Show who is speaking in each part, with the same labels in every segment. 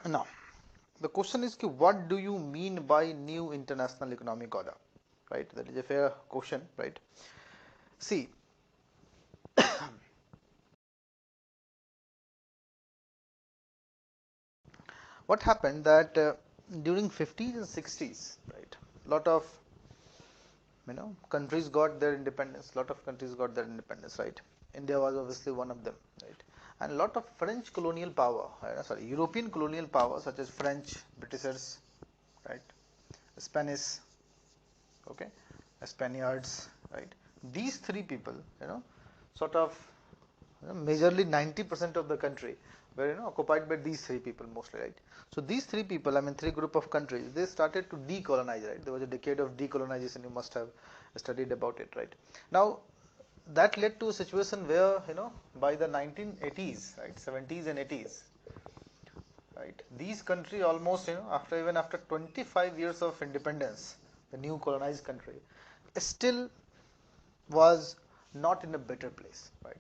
Speaker 1: Now, the question is, what do you mean by new international economic order? Right, that is a fair question, right? See, what happened that during 50s and 60s, right, lot of countries got their independence. Lot of countries got their independence, right? India was obviously one of them, right? And a lot of French colonial power, European colonial power, such as French, Britishers, right, Spanish, okay, Spaniards, right? These three people, sort of, majorly 90% of the country were occupied by these three people mostly, right? So these three people, I mean three group of countries, they started to decolonize, right? There was a decade of decolonization. You must have studied about it, right? Now that led to a situation where by the 1980s, right, 70s and 80s, right, these country almost after 25 years of independence, the new colonized country still was not in a better place, right?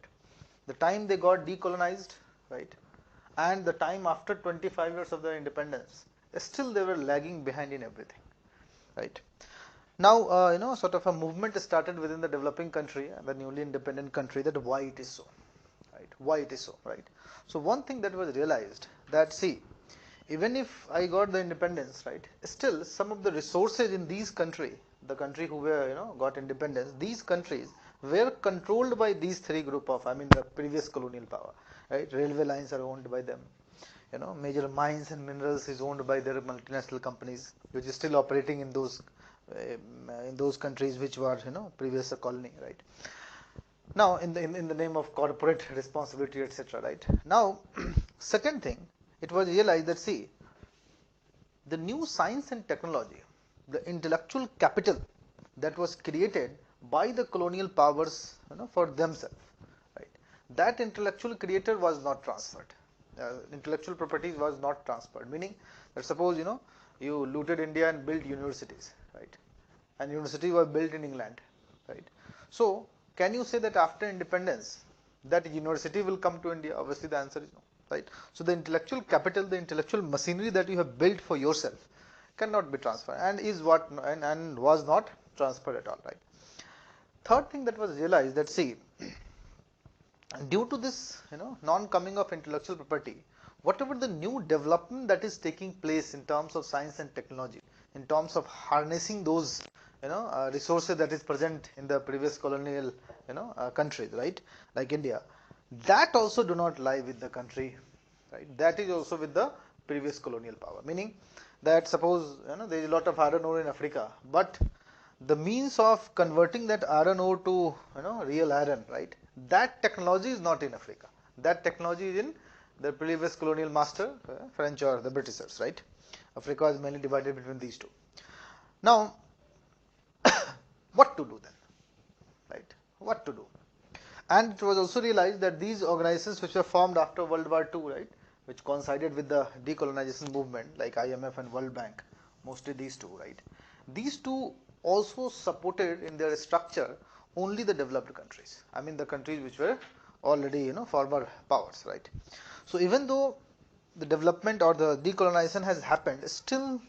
Speaker 1: The time they got decolonized, right, and the time after 25 years of their independence, still they were lagging behind in everything, right? Now, sort of a movement started within the developing country and the newly independent country, that why it is so, right? Why it is so, right? So one thing that was realized, that see, even if I got the independence, right, still some of the resources in these country, the country who were got independence, these countries were controlled by these three group of, I mean the previous colonial power, right? Railway lines are owned by them, major mines and minerals is owned by their multinational companies, which is still operating in those countries which were previous a colony, right? Now in the name of corporate responsibility, etc., right? Now second thing, it was realized that see, the new science and technology, the intellectual capital that was created by the colonial powers for themselves, right? That intellectual creator was not transferred. Intellectual properties was not transferred, meaning that suppose you looted India and built universities, right? And universities were built in England, right? So can you say that after independence that university will come to India? Obviously the answer is no, right? So the intellectual capital, the intellectual machinery that you have built for yourself cannot be transferred, and is what and was not transferred at all, right? Third thing that was realized, that see, due to this non coming of intellectual property, whatever the new development that is taking place in terms of science and technology, in terms of harnessing those resources that is present in the previous colonial countries, right, like India, that also do not lie with the country, right? That is also with the previous colonial power, meaning that suppose there is a lot of iron ore in Africa, but the means of converting that iron ore to real iron, right, that technology is not in Africa. That technology is in the previous colonial master, French or the Britishers, right? Africa is mainly divided between these two. Now what to do then, right? What to do? And it was also realized that these organizations which were formed after World War II, right, which coincided with the decolonization movement, like IMF and World Bank, mostly these two, right, these two also supported in their structure only the developed countries, I mean the countries which were already former powers, right? So even though the development or the decolonization has happened, still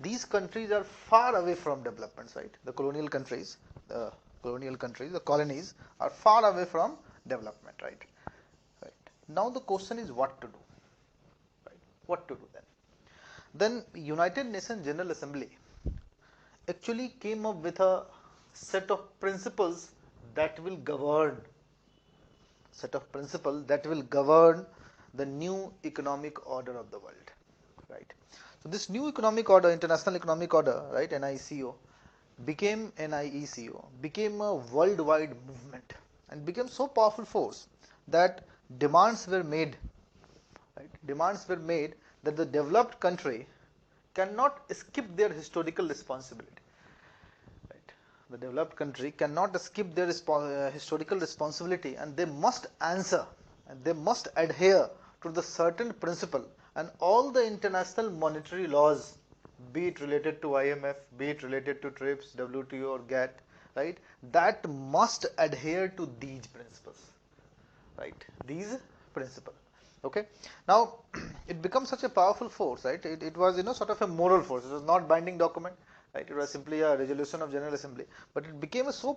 Speaker 1: these countries are far away from developments, right? The colonial countries, the colonies are far away from development, right? Right. Now the question is what to do, right? What to do then? Then United Nations General Assembly actually came up with a set of principles that will govern the new economic order of the world, right? So this new economic order, international economic order, right, NIECO became a worldwide movement and became so powerful force that demands were made, right? Demands were made that the developed country cannot skip their historical responsibility, right? The developed country cannot skip their historical responsibility, and they must answer and they must adhere to the certain principle and all the international monetary laws, be it related to IMF, be it related to TRIPS, WTO or GATT, right, that must adhere to these principles, right? These principles. Okay, now it becomes such a powerful force, right? It was, sort of a moral force. It was not binding document, right? It was simply a resolution of General Assembly, but it became a so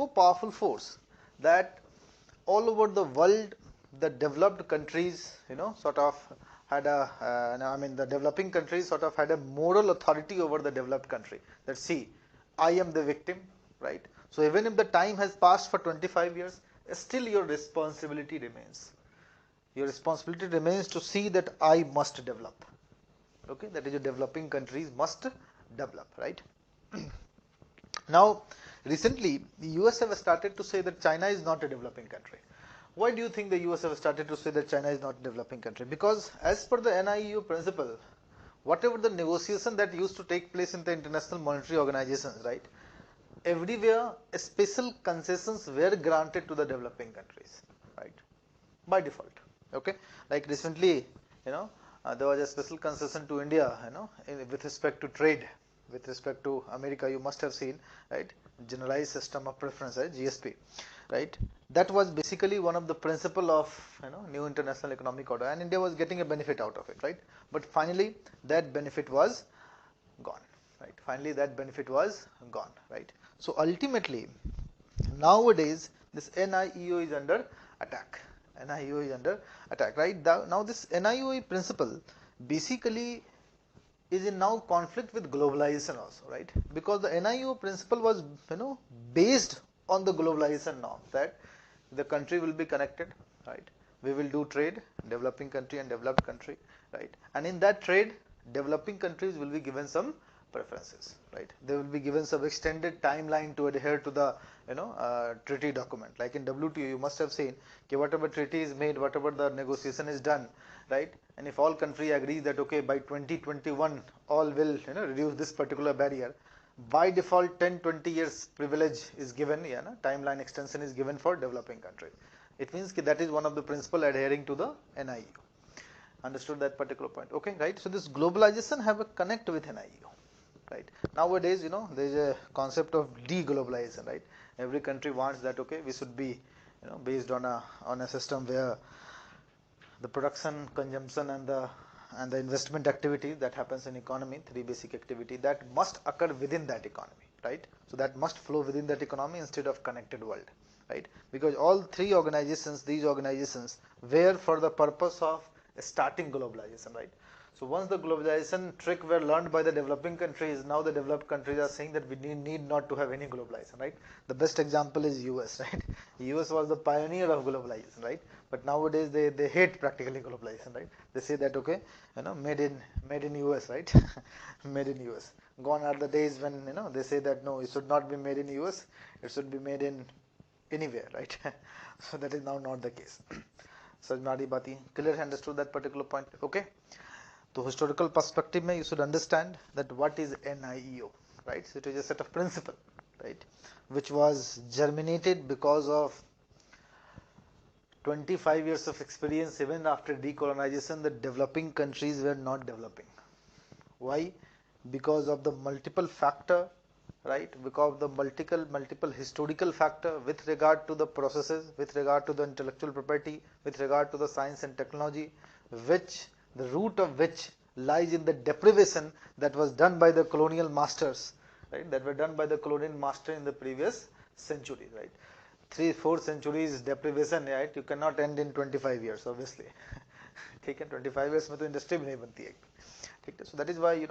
Speaker 1: powerful force that all over the world, the developed countries, sort of had the developing countries sort of had a moral authority over the developed country. That, see, I am the victim, right? So even if the time has passed for 25 years, still your responsibility remains. Your responsibility remains to see that I must develop. Okay, that is, your developing countries must develop, right? Now, recently, the US have started to say that China is not a developing country. Why do you think the US have started to say that China is not a developing country? Because as per the NIEO principle, whatever the negotiation that used to take place in the international monetary organizations, right? Everywhere, special concessions were granted to the developing countries, right? By default. Okay, like recently, there was a special concession to India, with respect to trade, with respect to America. You must have seen, right? Generalized system of preference, right? GSP, right? That was basically one of the principle of new international economic order, and India was getting a benefit out of it, right? But finally, that benefit was gone, right? Finally, that benefit was gone, right? So ultimately, nowadays, this NIEO is under attack. NIEO is under attack, right? Now this NIEO principle basically is in now conflict with globalization also, right? Because the NIEO principle was, based on the globalization norm, that the country will be connected, right? We will do trade, developing country and developed country, right? And in that trade, developing countries will be given some preferences, right? They will be given some extended timeline to adhere to the treaty document. Like in WTO, you must have seen whatever treaty is made, whatever the negotiation is done, right? And if all country agree that okay, by 2021 all will reduce this particular barrier, by default 10-20 years privilege is given, timeline extension is given for developing country. It means that is one of the principle adhering to the NIEO. Understood that particular point? Okay, right? So this globalization have a connect with NIEO, right? Nowadays, there is a concept of deglobalization, right? Every country wants that okay, we should be, based on a system where the production, consumption, and the investment activity that happens in economy, three basic activity that must occur within that economy, right? So that must flow within that economy instead of connected world, right? Because all three organizations, these organizations were for the purpose of starting globalization, right? So once the globalization trick were learned by the developing countries, now the developed countries are saying that we need not to have any globalization, right? The best example is US, right? US was the pioneer of globalization, right? But nowadays they hate practically globalization, right? They say that okay, made in US, right? Made in US. Gone are the days when they say that no, it should not be made in US, it should be made in anywhere, right? So that is now not the case. So Nadi Bati, clear understood that particular point, okay? So historical perspective mein you should understand that what is NIEO, right? So it is a set of principle, right, which was germinated because of 25 years of experience. Even after decolonization, the developing countries were not developing. Why? Because of the multiple factor, right? Because of the multiple historical factor with regard to the processes, with regard to the intellectual property, with regard to the science and technology, which the root of which lies in the deprivation that was done by the colonial masters, right? That were done by the colonial master in the previous century, right? 3-4 centuries deprivation, right? You cannot end in 25 years, obviously. ठीक है, 25 years में तो industry भी नहीं बनती है, ठीक है? So that is why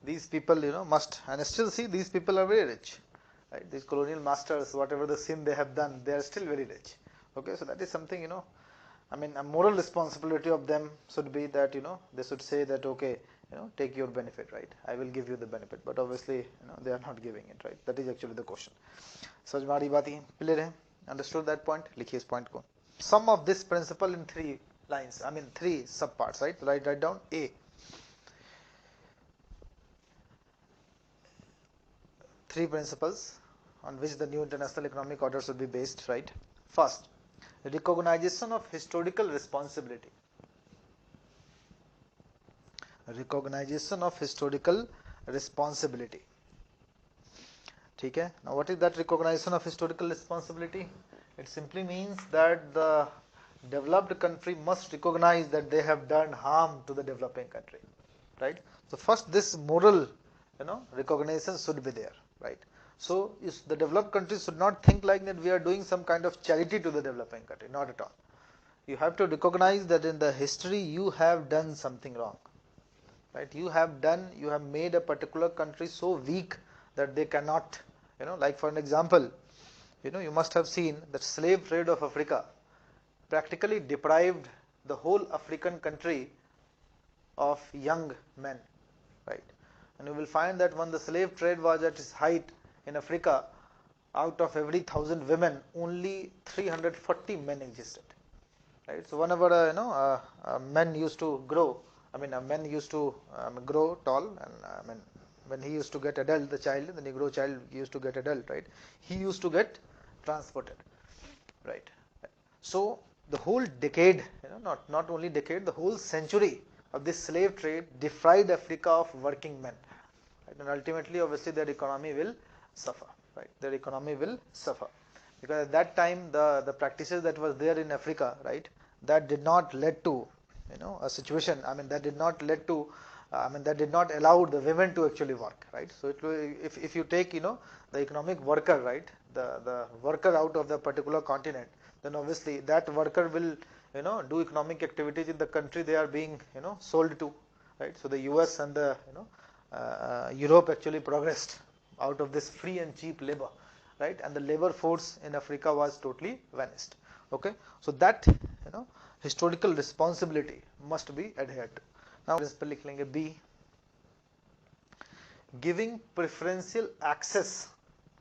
Speaker 1: these people must, and still see these people are very rich, right? These colonial masters, whatever the sin they have done, they are still very rich. Okay, so that is something I mean, a moral responsibility of them should be that they should say that okay, take your benefit, right? I will give you the benefit, but obviously they are not giving it, right? That is actually the question. समझ में आ रही बात है, clear है? Understood that point? लिखिए इस point को. Sum of this principle in 3 lines, I mean 3 subparts, right? Write down A. 3 principles on which the new international economic order should be based, right? First, recognition of historical responsibility. Recognition of historical responsibility. Now what is that recognition of historical responsibility? It simply means that the developed country must recognize that they have done harm to the developing country, right? So first this moral, recognition should be there, right? So the developed countries should not think like that we are doing some kind of charity to the developing country, not at all. You have to recognize that in the history you have done something wrong, right? You have made a particular country so weak that they cannot, like for an example, you must have seen that slave trade of Africa practically deprived the whole African country of young men, right? And you will find that when the slave trade was at its height in Africa, out of every 1,000 women, only 340 men existed, right? So whenever a man used to grow, a man used to grow tall, and when he used to get adult, the child, the Negro child used to get adult, right? He used to get transported, right? So the whole decade, not only decade, the whole century of this slave trade deprived Africa of working men, right? And ultimately, obviously, their economy will suffer, right? Their economy will suffer because at that time the practices that was there in Africa, right, that did not lead to a situation. That did not lead to that did not allow the women to actually work, right? So if you take the economic worker, right, the worker out of the particular continent, then obviously that worker will do economic activities in the country they are being sold to, right? So the US and the Europe actually progressed out of this free and cheap labor, right? And the labor force in Africa was totally vanished. Okay, so that historical responsibility must be adhered to. Now principle लिख लेंगे B, giving preferential access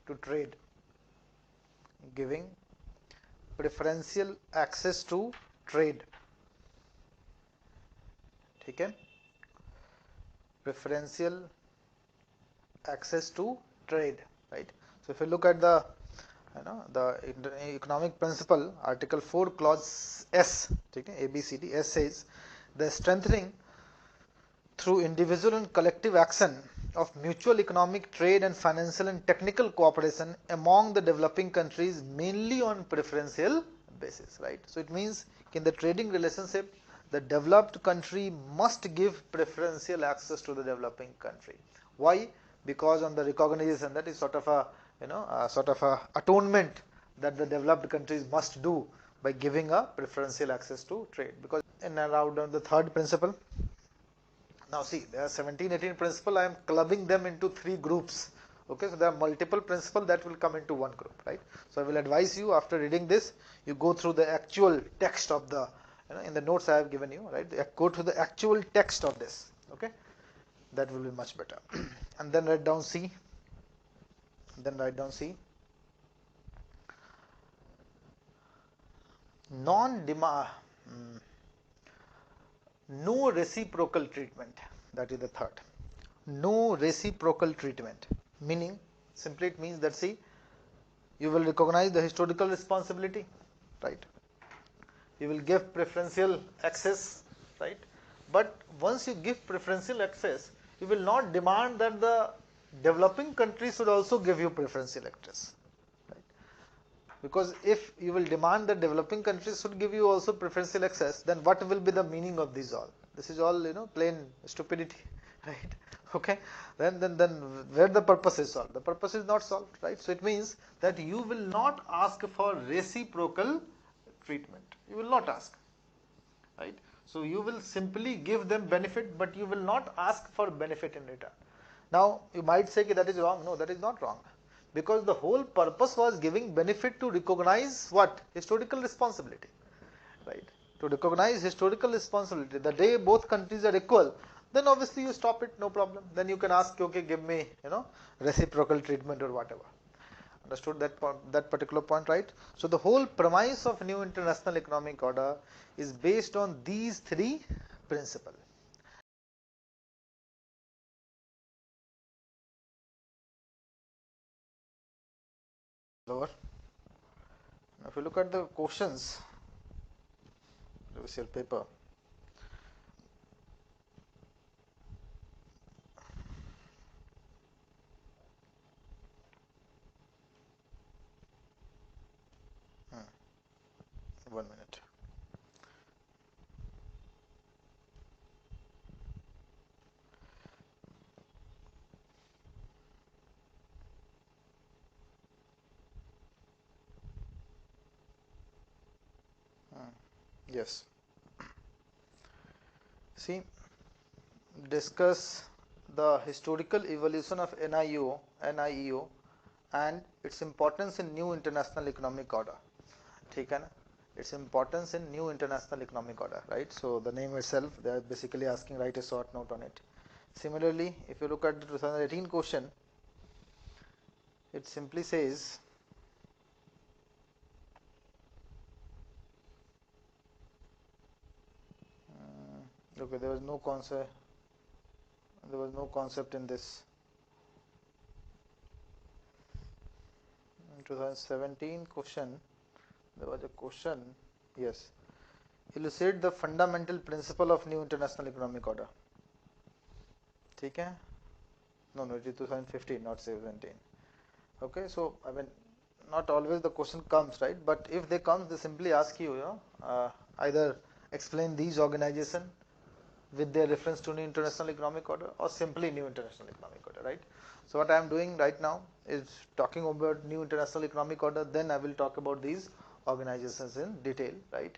Speaker 1: to trade, giving preferential access to trade, ठीक है, preferential access to trade, right? So if you look at the economic principle, Article 4, Clause S, okay, ABCD, S says the strengthening through individual and collective action of mutual economic, trade and financial and technical cooperation among the developing countries mainly on preferential basis, right? So it means in the trading relationship, the developed country must give preferential access to the developing country. Why? Because on the recognition, that is sort of a atonement that the developed countries must do by giving a preferential access to trade. Because in around the third principle, now see, there are 17, 18 principles. I am clubbing them into 3 groups. Okay, so there are multiple principles that will come into one group, right? So I will advise you, after reading this, you go through the actual text of the, in the notes I have given you, right? Go to the actual text of this. Okay, that will be much better. And then write down C. Then write down C. No reciprocal treatment, that is the third. No reciprocal treatment, meaning simply it means that, see, you will recognize the historical responsibility, right? You will give preferential access, right? But once you give preferential access, you will not demand that the developing countries should also give you preferential access, right? Because if you will demand that developing countries should give you also preferential access, then what will be the meaning of this all? This is all plain stupidity, right? Okay, then where the purpose is solved? The purpose is not solved, right? So it means that you will not ask for reciprocal treatment. You will not ask, right? So you will simply give them benefit, but you will not ask for benefit in return. Now you might say that is wrong. No, that is not wrong, because the whole purpose was giving benefit to recognize what? Historical responsibility, right? To recognize historical responsibility. The day both countries are equal, then obviously you stop it, no problem. Then you can ask, okay, give me reciprocal treatment or whatever. Understood that point, that particular point, right? So the whole premise of new international economic order is based on these 3 principles. Lower. Now if you look at the questions, your paper. One minute. Yes. See, discuss the historical evolution of NIEO and its importance in new international economic order. ठीक है ना? Its importance in new international economic order, right? So the name itself, they are basically asking write a short note on it. Similarly, if you look at the 2018 question, it simply says okay, there was no concept in this. In 2017 question, there was a question, yes, elucidate the fundamental principle of new international economic order. ठीक है? No, it is 2015, not 17. Okay, so I mean, not always the question comes, right? But if they come, they simply ask you, either explain these organization with their reference to new international economic order or simply new international economic order, right? So what I am doing right now is talking about new international economic order, then I will talk about these organizations in detail, right?